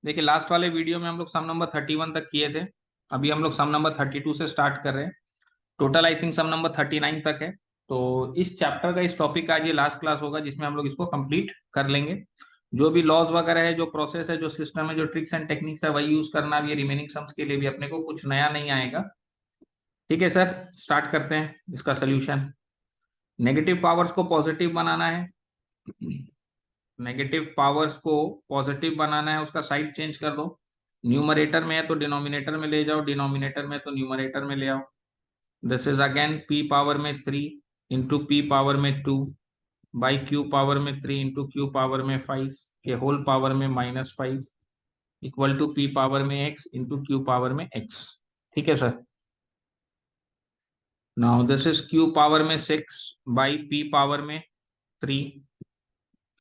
देखिए लास्ट वाले वीडियो में हम लोग सम नंबर 31 तक किए थे। अभी हम लोग सम नंबर 32 से स्टार्ट कर रहे हैं। Total I think sum number 39 तक है। तो इस चैप्टर का, इस टॉपिक का आज ये लास्ट क्लास होगा जिसमें हम लोग इसको कंप्लीट कर लेंगे। जो भी लॉज वगैरह है, जो प्रोसेस है, जो सिस्टम है, जो ट्रिक्स एंड टेक्निक्स है, वही यूज करना। अब ये रिमेनिंग सम्स के लिए भी अपने को कुछ नया नहीं आएगा। ठीक है सर, स्टार्ट करते हैं इसका सोल्यूशन। नेगेटिव पावर्स को पॉजिटिव बनाना है। नेगेटिव पावर्स को पॉजिटिव बनाना है, उसका साइड चेंज कर दो। न्यूमरेटर में है तो डिनोमिनेटर में ले जाओ, डिनोमिनेटर में तो न्यूमरेटर में ले आओ। This is again P power में 3 इंटू पी पावर में 2 बाई क्यू पावर में 3 इंटू क्यू पावर में 5 के होल पावर में -5 इक्वल टू पी पावर में x इंटू क्यू पावर में x। ठीक है sir. Now this is Q power में 6 बाई पी पावर में 3,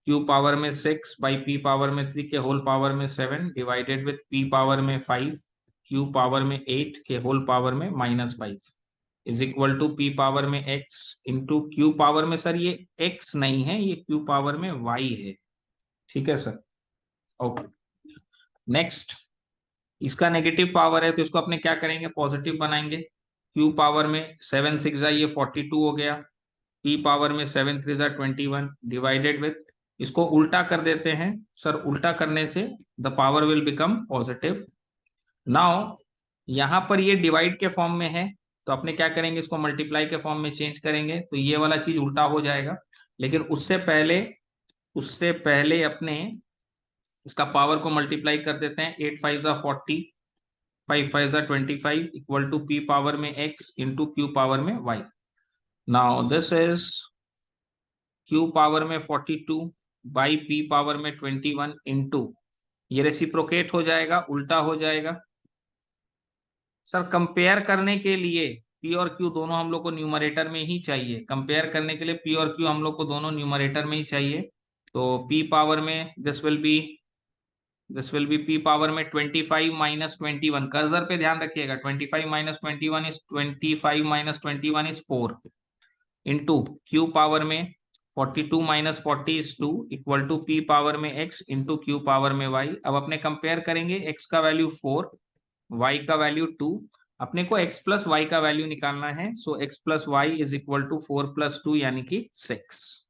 क्यू पावर में 6 बाई पी पावर में 3 के होल पावर में 7 डिवाइडेड विथ पी पावर में 5 क्यू पावर में 8 के होल पावर में -5 is equal to P power में x इंटू क्यू पावर में, सर ये x नहीं है, ये क्यू पावर में y है। ठीक है सर। Okay, next. इसका नेगेटिव पावर है तो इसको अपने क्या करेंगे, पॉजिटिव बनाएंगे। क्यू पावर में 7 6 ये 42 हो गया। पी पावर में 7 3 21 डिवाइडेड विथ, इसको उल्टा कर देते हैं सर। उल्टा करने से the power will become positive. Now यहां पर ये डिवाइड के फॉर्म में है तो अपने क्या करेंगे, इसको मल्टीप्लाई के फॉर्म में चेंज करेंगे तो ये वाला चीज उल्टा हो जाएगा। लेकिन उससे पहले अपने इसका पावर को मल्टीप्लाई कर देते हैं। 8 5 40, 5 5 25 इक्वल टू पी पावर में x इंटू क्यू पावर में y। Now this is Q power में 42 बाई पी पावर में 21 इंटू, ये रेसिप्रोकेट हो जाएगा, उल्टा हो जाएगा। सर कंपेयर करने के लिए पी और क्यू दोनों हम लोग को न्यूमरेटर में ही चाहिए। कंपेयर करने के लिए पी और क्यू हम लोग को दोनों न्यूमरेटर में ही चाहिए। तो पी पावर में this will be P power में 25 माइनस 21, कर्सर पे ध्यान रखिएगा। 25 minus 21 is 25 minus 21 is 4 into Q power में 42 minus 40 is 2 equal to P power में x इंटू क्यू पावर में y। अब अपने कंपेयर करेंगे, x का वैल्यू 4, y का वैल्यू 2। अपने को x प्लस y का वैल्यू निकालना है। So x plus Y is equal to 4 plus 2 यानी कि 6।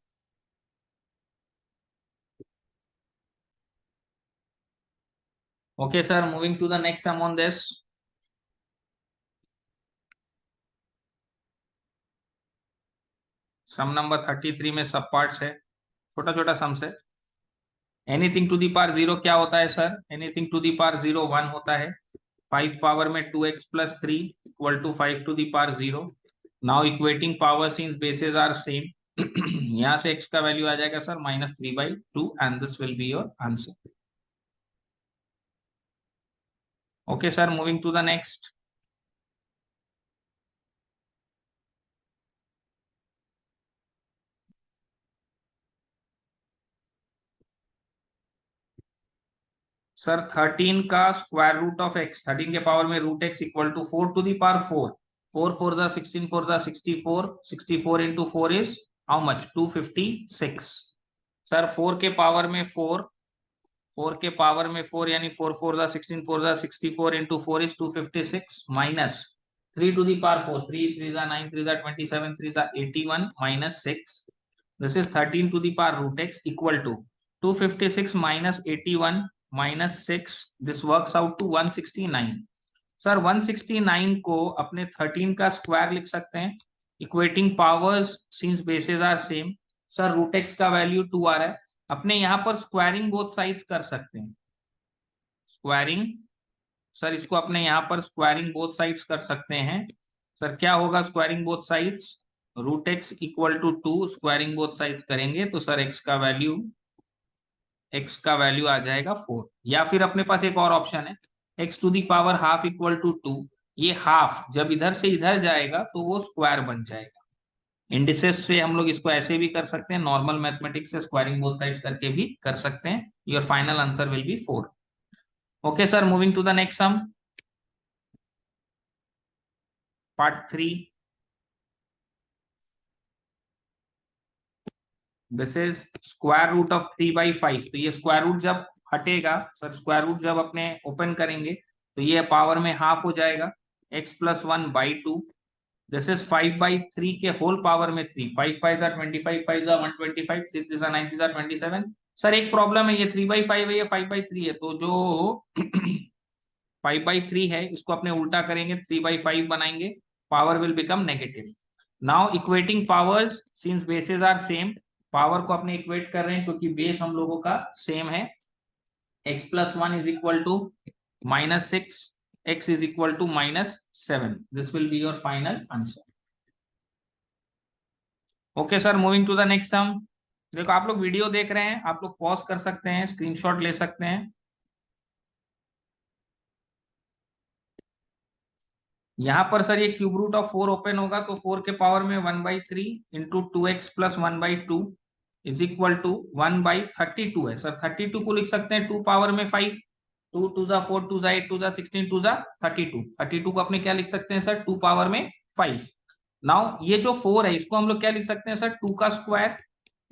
Okay sir, moving to the next sum on this. Sum number 33 में सब पार्ट्स है, छोटा छोटा सम्स है। Anything to the power zero क्या होता है sir? Anything to the power zero 1 होता है। 5 पावर में 2x plus 3 equal to 5 to the power 0। Now equating power since bases are same, यहाँ से x का वैल्यू आ जाएगा sir -3/2 and this will be your answer. Okay sir, moving to the next. Sir 13 का square root of x, 13 के power में root x equal to 4 to the power 4। 4 4 जा 16, 4 जा 64, 64 into 4 is how much, 256। Sir 4 के power में 4, 4 के power में 4 यानी 4 4 जा 16, 4 जा 64 into 4 is 256 minus 3 to the power 4, 3 3 जा 9, 3 जा 27, 3 जा 81 minus 6। This is 13 to the power root x equal to 256 minus 81 minus 6, this works out to 169। Sir 169 को अपने 13 का स्क्वायर लिख सकते हैं। Equating powers since bases are same. Sir root X का वैल्यू 2 आ रहा है, अपने यहां पर स्क्वायरिंग बोथ साइड्स कर सकते हैं। स्क्वायरिंग, सर इसको अपने यहां पर स्क्वायरिंग बोथ साइड्स कर सकते हैं। सर क्या होगा squaring both sides? Root X equal to 2, squaring both sides करेंगे तो सर x का वैल्यू आ जाएगा 4। या फिर अपने पास एक और ऑप्शन है, x to the power half equal to 2। ये हाफ जब इधर से इधर जाएगा तो वो स्क्वायर बन जाएगा। इंडिसेस से हम लोग इसको ऐसे भी कर सकते हैं, नॉर्मल मैथमेटिक्स से स्क्वायरिंग बोथ साइड्स करके भी कर सकते हैं। Your final answer will be 4। Okay sir, moving to the next sum, part 3। This is square root of 3/5। तो ये स्क्वायर रूट जब हटेगा सर, स्क्वायर रूट जब अपने ओपन करेंगे तो ये पावर में हाफ हो जाएगा, x+1/2। दिस इज 5/3 के होल पावर में 3, 5 5 25, 5 125, 6 9 27। सर एक प्रॉब्लम है, ये 3/5 है, ये 5/3 है, तो जो 5/3 है इसको अपने उल्टा करेंगे, 3/5 बनाएंगे, power will become negative. Now equating powers since bases are same, power को अपने इक्वेट कर रहे हैं क्योंकि बेस हम लोगों का सेम है। x+1 is equal to -6, x is equal to -7. This will be your final answer. Okay sir, moving to the next sum. देखो आप लोग वीडियो देख रहे हैं, आप लोग पॉज कर सकते हैं, स्क्रीनशॉट ले सकते हैं। यहाँ पर सर ये क्यूब रूट ऑफ 4 ओपन होगा तो 4 के पावर में 1/3 into 2x + 1/2 is equal to 1/32 है सर। 32 को लिख सकते हैं 2 पावर में 5, 2 2 जा 4, 2 जा 8, 2 जा 16, 2 जा 32। 32 को अपने क्या लिख सकते हैं सर, 2 पावर में 5। नाउ ये जो 4 है इसको हम लोग क्या लिख सकते हैं सर, 2 का स्क्वायर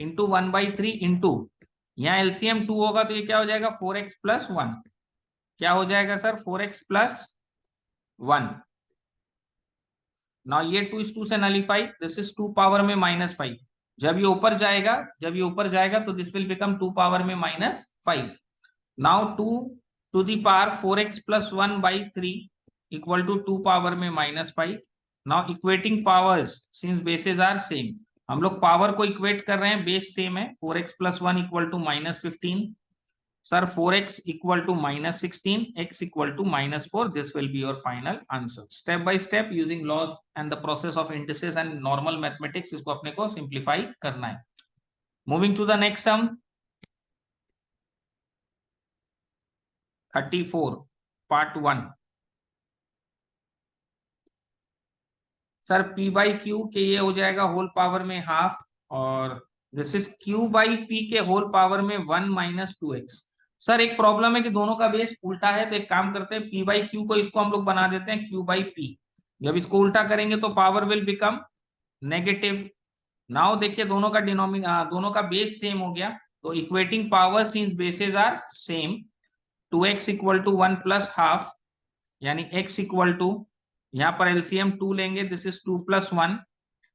इंटू 1/3 इंटू, यहाँ एलसीएम 2 होगा तो ये क्या हो जाएगा, 4x+1। क्या हो जाएगा सर, 4x+1। नाउ ये 2 इस 2 से नलीफाई, दिस इज 2 पावर में -5। जब ये ऊपर जाएगा तो दिस विल बिकम 2 पावर में -5। Now 2 to the power 4x+1/3 equal to 2 power में -5। Now equating powers since bases are same, हम लोग पावर को इक्वेट कर रहे हैं, बेस सेम है, 4x+1 equal to -15। Sir, 4x equal to -16, x equal to -4. This will be your final answer. Step by step using laws and the process of indices and normal mathematics, इसको अपने को simplify करना है। Moving to the next sum, 34, part 1. Sir p/q के ये हो जाएगा whole power में हाफ, और दिस इज q/p के होल पावर में 1 - 2x। सर एक प्रॉब्लम है कि दोनों का बेस उल्टा है, तो एक काम करते हैं, p/q को इसको हम लोग बना देते हैं q/p। जब इसको उल्टा करेंगे तो power will become negative. Now देखिए दोनों का बेस सेम हो गया, तो equating power since bases are same, 2x equal to 1 + half, यानी x इक्वल टू, यहाँ पर एलसीएम 2 लेंगे, दिस इज 2 + 1,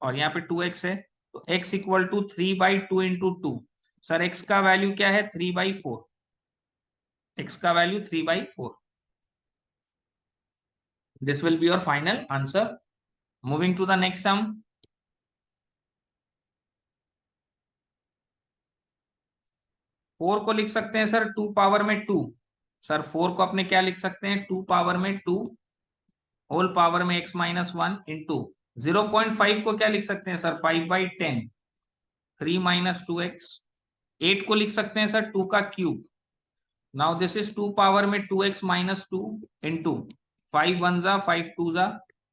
और यहाँ पे 2x है, तो x equal to 3/2 into 2। Sir x का वैल्यू क्या है, 3/4, x का value 3/4। This will be your final answer. Moving to the next sum, 4 को लिख सकते हैं सर 2 पावर में 2। सर 4 को अपने क्या लिख सकते हैं, 2 पावर में 2 होल पावर में x-1 इंटू 0.5 को क्या लिख सकते हैं सर, 5/10, 3 - 2x। 8 को लिख सकते हैं सर 2 का cube. Now this is 2 power में 2x - 2 इंटू 5 1 जा 5 2 जा,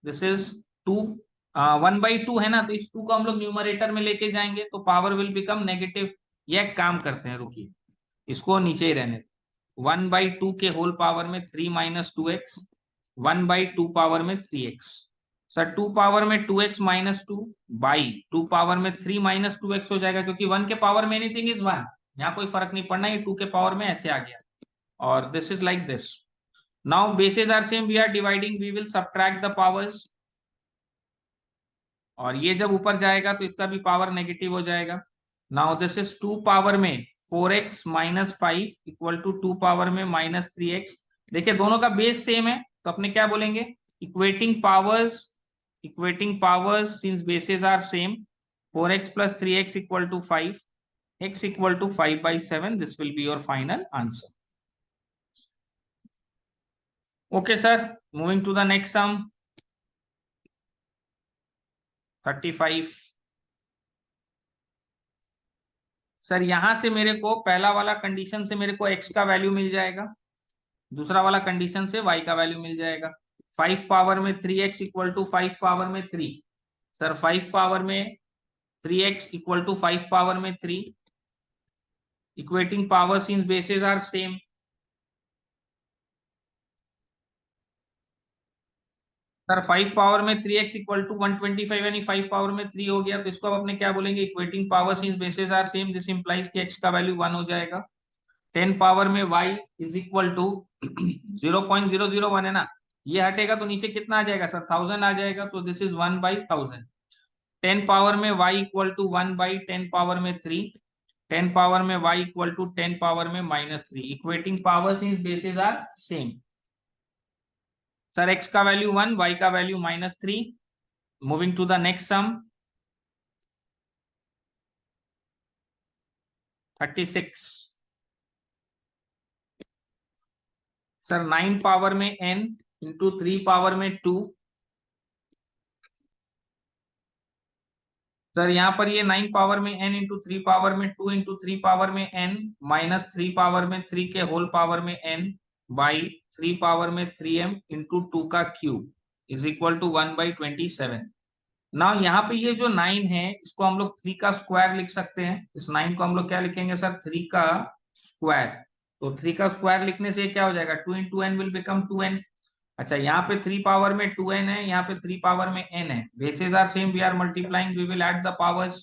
दिस इज 2, 1/2 है ना, तो इस 2 को हम लोग न्यूमरेटर में लेके जाएंगे तो पावर विल बिकम नेगेटिव। ये एक काम करते हैं, रुकिए इसको नीचे ही रहने, 1/2 के होल पावर में 3 - 2x, 1/2 पावर में 3x। सर 2 पावर में 2x - 2 बाई 2 पावर में 3 - 2x हो जाएगा, क्योंकि 1 के पावर में एनीथिंग इज 1, यहाँ कोई फर्क नहीं पड़ना, ये 2 के पावर में ऐसे आ गया, और this is like this. Now bases are same, we are dividing, we will subtract the powers, और ये जब ऊपर जाएगा तो इसका भी पावर नेगेटिव हो जाएगा। नाउ दिस इज 2 पावर में 4x - 5 इक्वल टू 2 पावर में -3x। देखिए दोनों का बेस सेम है, तो अपने क्या बोलेंगे, equating powers since bases are same, 4x + 3x equal to 5, x equal to 5/7। This will be your final answer. Okay sir, moving to the next sum, 35। Sir यहां से मेरे को पहला वाला कंडीशन से मेरे को x का वैल्यू मिल जाएगा, दूसरा वाला कंडीशन से y का वैल्यू मिल जाएगा। 5 पावर में 3x इक्वल टू 5 पावर में 3। सर 5 पावर में 3x इक्वल टू 5 पावर में 3, equating power since bases are same, sir 5 power में 3x इक्वल टू 125, यानी 5 पावर में 3 हो गया, तो इसको अब अपने क्या बोलेंगे, equating power since bases are same, this implies कि x का वैल्यू 1 हो जाएगा। 10 पावर में y इज इक्वल टू 0.001 है ना, ये हटेगा तो नीचे कितना आ जाएगा सर, 1000 आ जाएगा, तो दिस इज 1/1000। 10 पावर में y इक्वल टू 1/10 पावर में 3, 10 पावर में y इक्वल टू 10 पावर में -3। Equating powers in basis are same. Sir x का वैल्यू 1, y का value -3। Moving to the next sum, 36। Sir 9 power में n into 3 power में 2। Sir यहाँ पर ये 9 पावर में n इंटू 3 पावर में 2 इंटू 3 पावर में n -3 पावर में 3 के होल पावर में n बाई 3 पावर में 3m इंटू 2 का क्यूब इज इक्वल टू 1/27। ना यहाँ पे ये जो 9 है इसको हम लोग 3 का स्क्वायर लिख सकते हैं। इस 9 को हम लोग क्या लिखेंगे सर, 3 का स्क्वायर। तो 3 का स्क्वायर लिखने से क्या हो जाएगा, 2 into N will become 2n। अच्छा, यहाँ पे 3 पावर में 2n है, यहाँ पे 3 पावर में n है। Basis are same, we are multiplying, we will add the powers.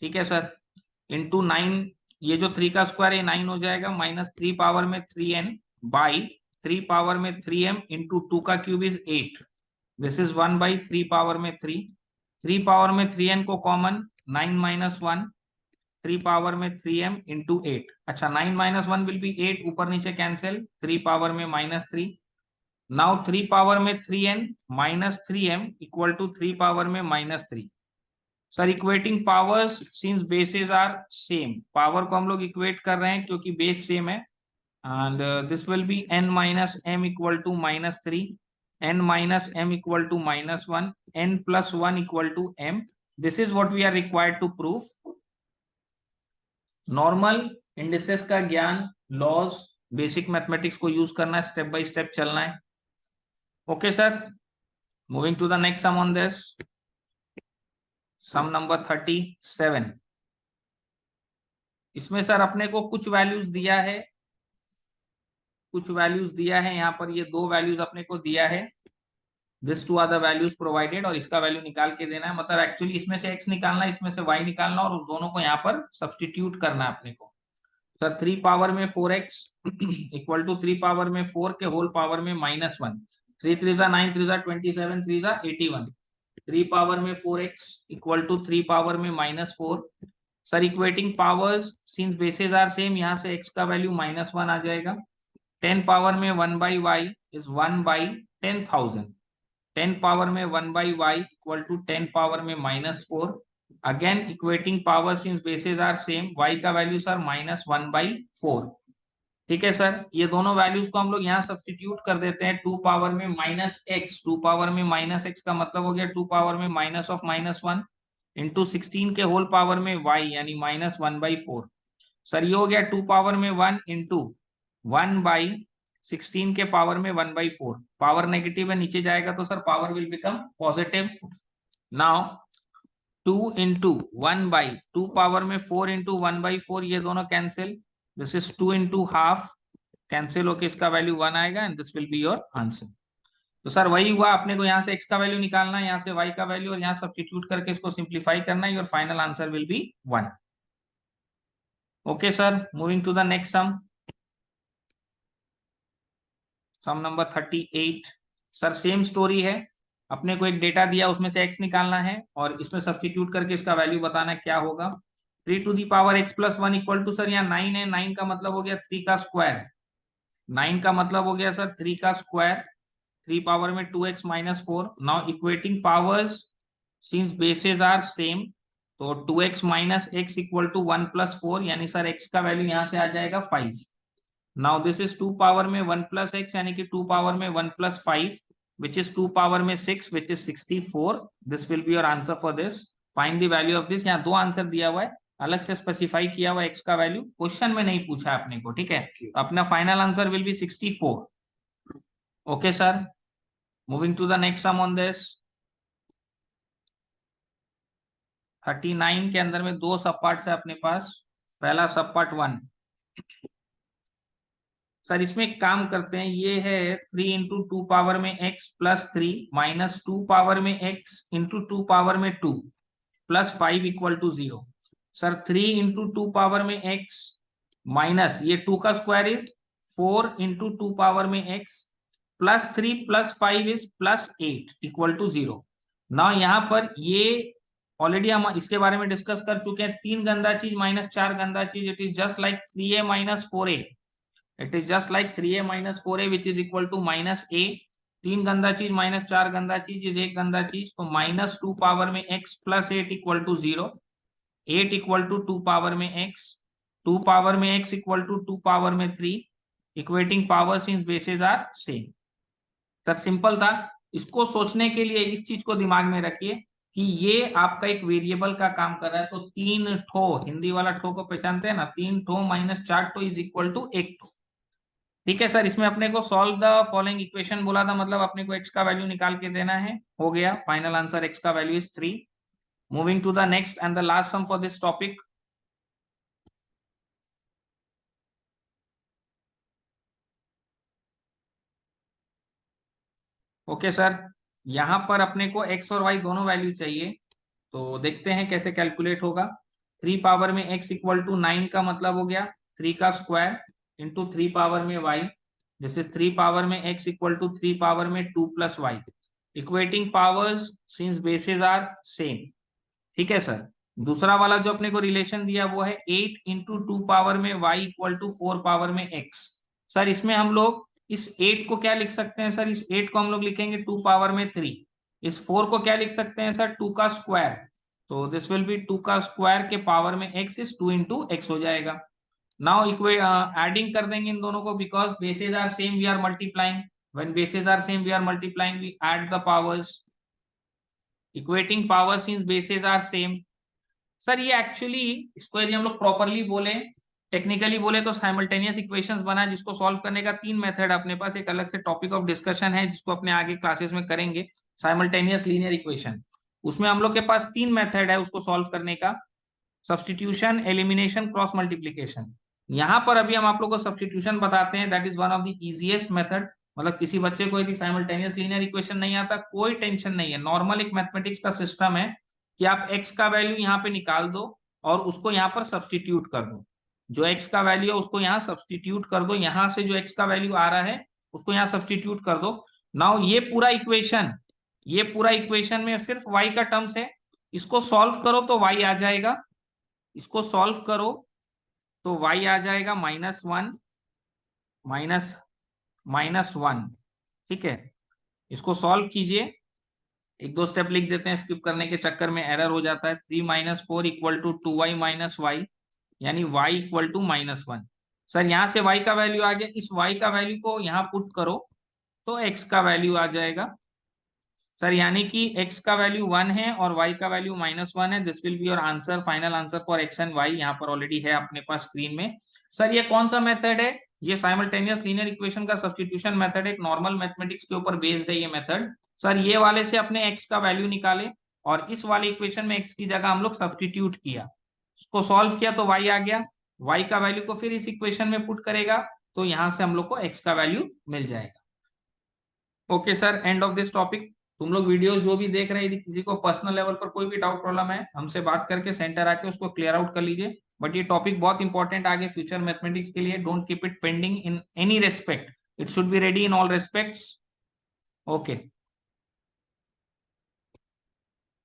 ठीक है सर, इंटू 9, ये जो 3 का स्क्वायर है 9 हो जाएगा, -3 पावर में 3n बाई 3 पावर में 3m इंटू 2 का cube is 8। This is 1/3 power में 3। 3 पावर में 3n को कॉमन, 9 - 1, 3 पावर में 3m इंटू 8। अच्छा, 9 - 1 विल बी 8, ऊपर नीचे कैंसिल, 3 पावर में -3। नाउ 3 पावर में 3n -3m equal to 3 power में -3। Sir equating powers since bases are same, power को हम लोग इक्वेट कर रहे हैं क्योंकि बेस सेम है। And this will be n - m equal to -3, n - m equal to -1, n + 1 equal to m। This is what we are required to prove. Normal indices का ज्ञान, लॉज, बेसिक मैथमेटिक्स को use करना है, step by step चलना है। Okay sir, moving to the next sum on this, sum number 37। इसमें sir अपने को कुछ वैल्यूज दिया है, कुछ वैल्यूज दिया है यहाँ पर, ये दो वैल्यूज अपने को दिया है। This two are the values provided, और इसका वैल्यू निकाल के देना है। मतलब एक्चुअली इसमें से x निकालना है, इसमें से y निकालना, और उस दोनों को यहाँ पर सब्सटीट्यूट करना है अपने को। सर 3 पावर में 4x इक्वल टू 3 पावर में 4 के होल पावर में -1। 3 3 9, 3 27, 3 81। 3 पावर में 4x इक्वल टू 3 पावर में -4। Sir equating powers since bases are same, यहाँ से x का वैल्यू -1 आ जाएगा। 10 पावर में 1/y इज 1/10,000। 10 पावर में 1/y इक्वल टू 10 पावर में -4। Again equating power since bases are same, y का वैल्यू सर -1/4। ठीक है सर, ये दोनों वैल्यूज को हम लोग यहाँ सब्स्टिट्यूट कर देते हैं। 2 पावर में -x, 2 पावर में -x का मतलब हो गया 2 पावर में -(-1) इंटू 16 के होल पावर में y यानी -1/4। सर ये हो गया 2 पावर में 1 इंटू 1/16 के पावर में 1/4। पावर नेगेटिव है, नीचे जाएगा तो sir power will become positive. Now 2 into 1/2 power में 4 इंटू 1/4, ये दोनों cancel, this is 2 into half, cancel होके इसका वैल्यू 1 आएगा, and this will be your answer. तो सर वही हुआ, अपने को यहाँ से x का वैल्यू निकालना है, यहाँ से y का वैल्यू, और यहाँ सब्स्टिट्यूट करके इसको सिंप्लीफाई करना है। Your final answer will be 1। Okay sir, moving to the next sum, sum number 38। Sir same story है, अपने को एक डेटा दिया, उसमें से x निकालना है और इसमें सब्स्टिट्यूट करके इसका वैल्यू बताना है क्या होगा। 3 to the power x + 1 equal to, sir यहाँ 9 है, 9 का मतलब हो गया 3 का स्क्वायर। 9 का मतलब हो गया सर 3 का स्क्वायर। 3 पावर में 2x - 4। Now equating powers since bases are same, तो 2x - x इक्वल टू 1 + 4, यानी सर x का वैल्यू यहाँ से आ जाएगा 5। नाउ दिस इज 2 पावर में 1 + x, यानी कि 2 पावर में 1 + 5 which is 2 पावर में 6 which is 64। this will be your answer for this। find the value of this। यहाँ दो आंसर दिया हुआ है, अलग से स्पेसिफाई किया हुआ x का वैल्यू, क्वेश्चन में नहीं पूछा अपने को। ठीक है, तो अपना final answer will be 64। Okay sir, moving to the next sum on this, 39 के अंदर में दो सब पार्ट्स है अपने पास। पहला सब पार्ट 1। सर इसमें एक काम करते हैं, ये है 3 इंटू 2 पावर में x + 3 माइनस 2 पावर में x इंटू 2 पावर में 2 + 5 equal to 0। Sir 3 into 2 power में x माइनस ये 2 का स्क्वायर इज 4 इंटू 2 पावर में x plus 3 plus 5 is plus 8 equal to 0। ना यहाँ पर ये ऑलरेडी हम इसके बारे में डिस्कस कर चुके हैं, 3 गंदा चीज माइनस 4 गंदा चीज, it is just like 3a minus 4a, it is just like 3a minus 4a which is equal to minus a। 3 गंदा चीज माइनस 4 गंदा चीज इज 1 गंदा चीज, तो माइनस 2 पावर में x plus 8 equal to 0। 8 equal to 2 power में x, 2 power में x इक्वल टू 2 पावर में 3, equating power since bases are same. Sir simple था। इसको सोचने के लिए इस चीज को दिमाग में रखिए कि ये आपका एक वेरिएबल का काम कर रहा है, तो 3 ठो, हिंदी वाला ठो को पहचानते हैं ना, 3 ठो माइनस 4 ठो इज इक्वल टू 1 ठो। ठीक है सर, इसमें अपने को सॉल्व द फॉलोइंग इक्वेशन बोला था, मतलब अपने को x का वैल्यू निकाल के देना है। हो गया, फाइनल आंसर x का value is 3। Moving to the next and the last sum for this topic. Okay sir, यहाँ पर अपने को x और y दोनों वैल्यू चाहिए, तो देखते हैं कैसे कैलकुलेट होगा। 3 पावर में x इक्वल टू 9 का मतलब हो गया 3 का स्क्वायर इंटू 3 पावर में y, दिस इज 3 पावर में x इक्वल टू 3 पावर में 2 plus Y, equating powers since basis are same. ठीक है सर, दूसरा वाला जो अपने को रिलेशन दिया वो है 8 इंटू 2 पावर में y इक्वल टू 4 पावर में x। सर इसमें हम लोग इस 8 को क्या लिख सकते हैं सर, इस 8 को हम लोग लिखेंगे 2 पावर में 3। इस 4 को क्या लिख सकते हैं सर, 2 का स्क्वायर, तो दिस विल बी 2 का स्क्वायर के पावर में x इज 2 इंटू एक्स हो जाएगा। नाउ इक्वे एडिंग कर देंगे इन दोनों को, because bases are same we are multiplying, when bases are same we are multiplying, we add the powers, equating power since bases are same. Sir ये actually, इसको यदि हम लोग प्रॉपरली बोले, टेक्निकली बोले तो साइमल्टेनियस इक्वेशंस बना, जिसको सॉल्व करने का 3 मेथड अपने पास, एक अलग से टॉपिक ऑफ डिस्कशन है जिसको अपने आगे क्लासेस में करेंगे, साइमल्टेनियस लीनियर इक्वेशन। उसमें हम लोग के पास 3 मेथड है उसको सॉल्व करने का, सब्सटीट्यूशन, एलिमिनेशन, क्रॉस मल्टीप्लीकेशन। यहाँ पर अभी हम आप लोग को सब्सटीट्यूशन बताते हैं, that is one of the easiest method. मतलब किसी बच्चे को यदि साइमल्टेनियस लीनियर इक्वेशन नहीं आता, कोई टेंशन नहीं है, नॉर्मल एक मैथमेटिक्स का सिस्टम है कि आप x का वैल्यू यहाँ पे निकाल दो और उसको यहाँ पर सब्सटीट्यूट कर दो, जो x का वैल्यू है उसको यहाँ सब्सटीट्यूट कर दो, यहाँ से जो x का वैल्यू आ रहा है उसको यहाँ सब्सटीट्यूट कर दो। नाउ ये पूरा इक्वेशन, ये पूरा इक्वेशन में सिर्फ y का टर्म्स है, इसको सॉल्व करो तो y आ जाएगा, इसको सॉल्व करो तो y आ जाएगा -1 माइनस -1। ठीक है, इसको सॉल्व कीजिए, एक दो स्टेप लिख देते हैं, स्किप करने के चक्कर में एरर हो जाता है। 3 minus 4 equal to 2y minus Y, यानी y इक्वल टू -1। सर यहाँ से y का वैल्यू आ गया, इस y का वैल्यू को यहाँ पुट करो तो x का वैल्यू आ जाएगा। सर यानी कि x का वैल्यू 1 है और y का वैल्यू -1 है, this will be your answer, final answer for x and y, यहाँ पर ऑलरेडी है अपने पास स्क्रीन में। सर ये कौन सा मेथड है, ये साइमल्टेनियस लीनियर इक्वेशन का सब्स्टिट्यूशन मेथड, एक नॉर्मल मैथमेटिक्स के ऊपर बेस्ड है ये मेथड। सर ये वाले से अपने x का वैल्यू निकाले और इस वाले इक्वेशन में x की जगह हम लोग सब्स्टिट्यूट किया, उसको सॉल्व किया तो y आ गया, y का वैल्यू को फिर इस इक्वेशन में पुट करेगा तो यहाँ से हम लोग को x का वैल्यू मिल जाएगा। Okay sir, end of this topic. तुम लोग वीडियोस जो भी देख रहे हैं, यदि किसी को पर्सनल लेवल पर कोई भी डाउट प्रॉब्लम है, हमसे बात करके सेंटर आके उसको क्लियर आउट कर लीजिए। बट ये टॉपिक बहुत इंपॉर्टेंट आगे फ्यूचर मैथमेटिक्स के लिए, don't keep it pending in any respect, it should be ready in all respects. Okay.